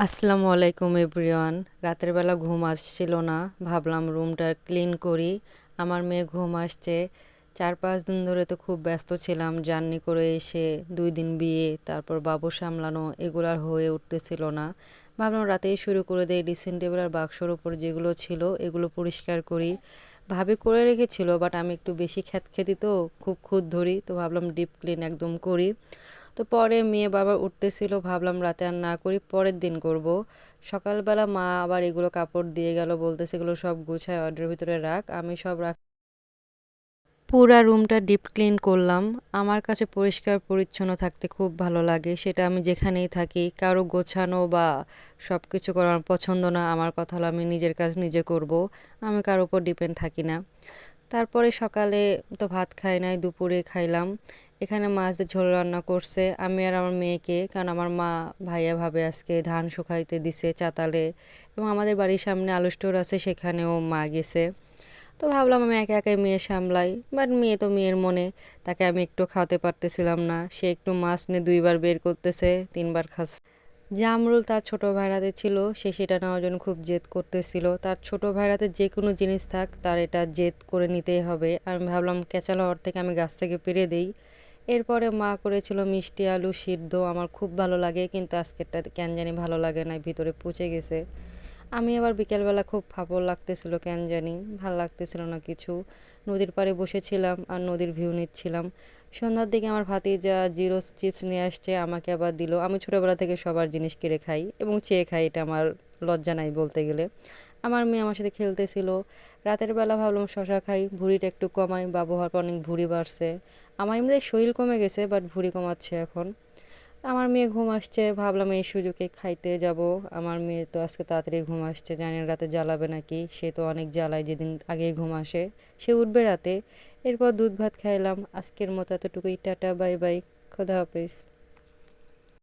আসসালামু আলাইকুম এভরিওয়ান। রাতের বেলা ঘুম আসছিল না, ভাবলাম রুমটা ক্লিন করি। আমার মেয়ে ঘুম আসছে। 4-5 দিন ধরে তো খুব ব্যস্ত ছিলাম, জার্নি করে এসে 2 দিন বিয়ে, তারপর বাবু সামলানো, এগুলো আর হয়ে উঠতেছিল না। ভাবলাম রাতেই শুরু করে দেই, ড্রেসিং টেবিল আর বাক্সর উপর যেগুলো ছিল এগুলো পরিষ্কার করি। ভাবি করে রেখেছিল, বাট আমি একটু বেশি খ্যাতখ্যাতি তো, খুব খুঁত ধরি, তো ভাবলাম ডিপ ক্লিন একদম করি। তো পরে মেয়ে বাবা উঠতেছিল, ভাবলাম রাতে আর না করি, পরের দিন করব। সকালবেলা মা আবার এগুলো কাপড় দিয়ে গেল, বলতেছে এগুলো সব গুছায় অর্ডারের ভিতরে রাখ। আমি সব রাখ, পুরা রুমটা ডিপ ক্লিন করলাম। আমার কাছে পরিষ্কার পরিচ্ছন্ন থাকতে খুব ভালো লাগে, সেটা আমি যেখানেই থাকি। কারো গোছানো বা সব কিছু করার পছন্দ না। আমার কথা হলো আমি নিজের কাজ নিজে করব, আমি কারোর উপর ডিপেন্ড থাকি না। তারপরে সকালে তো ভাত খাই নাই, দুপুরে খাইলাম। এখানে মাছ দিয়ে ঝোল রান্না করছে আমি আর আমার মেয়েকে, কারণ আমার মা ভাইয়া ভাবে আজকে ধান শুকাইতে দিছে চাতালে, এবং আমাদের বাড়ির সামনে আলু স্টোর আছে, সেখানেও মা গেছে। তো ভাবলাম আমি একা একাই মেয়ে সামলাই, বাট মেয়ে তো মেয়ের মনে, তাকে আমি একটু খাওয়াতে পারতেছিলাম না। সে একটু মাছ নিয়ে 2বার বের করতেছে, 3বার খাচ্ছে। জামরুল তার ছোট ভাইরাতে ছিল, সে সেটা নেওয়ার জন্য খুব জেদ করতেছিল। তার ছোট ভাইরাতে যে কোনো জিনিস থাক, তার এটা জেদ করে নিতেই হবে। আমি ভাবলাম কেঁচা হওয়ার থেকে আমি গাছ থেকে পেড়ে দেই। এরপরে মা করেছিল মিষ্টি আলু সিদ্ধ, আমার খুব ভালো লাগে, কিন্তু আজকেরটা কেন জানি ভালো লাগে না, ভিতরে পচে গেছে। আমি আবার বিকেলবেলা খুব ফাঁপড় লাগতেছিল, কেন জানি ভাল লাগতেছিল না কিছু। নদীর পাড়ে বসেছিলাম আর নদীর ভিউ নিচ্ছিলাম। সন্ধ্যার দিকে আমার ভাতিজা জিরোস চিপস নিয়ে আসছে, আমাকে আবার দিল। আমি ছোটোবেলা থেকে সবার জিনিস কিনে খাই এবং চেয়ে খাই, এটা আমার লজ্জা নাই বলতে গেলে। আমার মেয়ে আমার সাথে খেলতেছিল। রাতের বেলা ভাবলাম শশা খাই, ভুঁড়িটা একটু কমাই, বাবু হওয়ার পর অনেক ভুঁড়ি বাড়ছে। আমার এমনি শরীর কমে গেছে, বাট ভুঁড়ি কমাচ্ছে এখন। আমার মেয়ে ঘুম আসছে, ভাবলাম এই সুযোগে খাইতে যাব। আমার মেয়ে তো আজকে তাড়াতাড়ি ঘুম আসছে, জানি না রাতে জ্বালাবে নাকি, সে তো অনেক জ্বালায় যেদিন আগেই ঘুম আসে। সে উঠবে রাতে। এরপর দুধ ভাত খাইলাম। আজকের মতো এতটুকুই, টাটা বাই বাই, খোদা হাফেজ।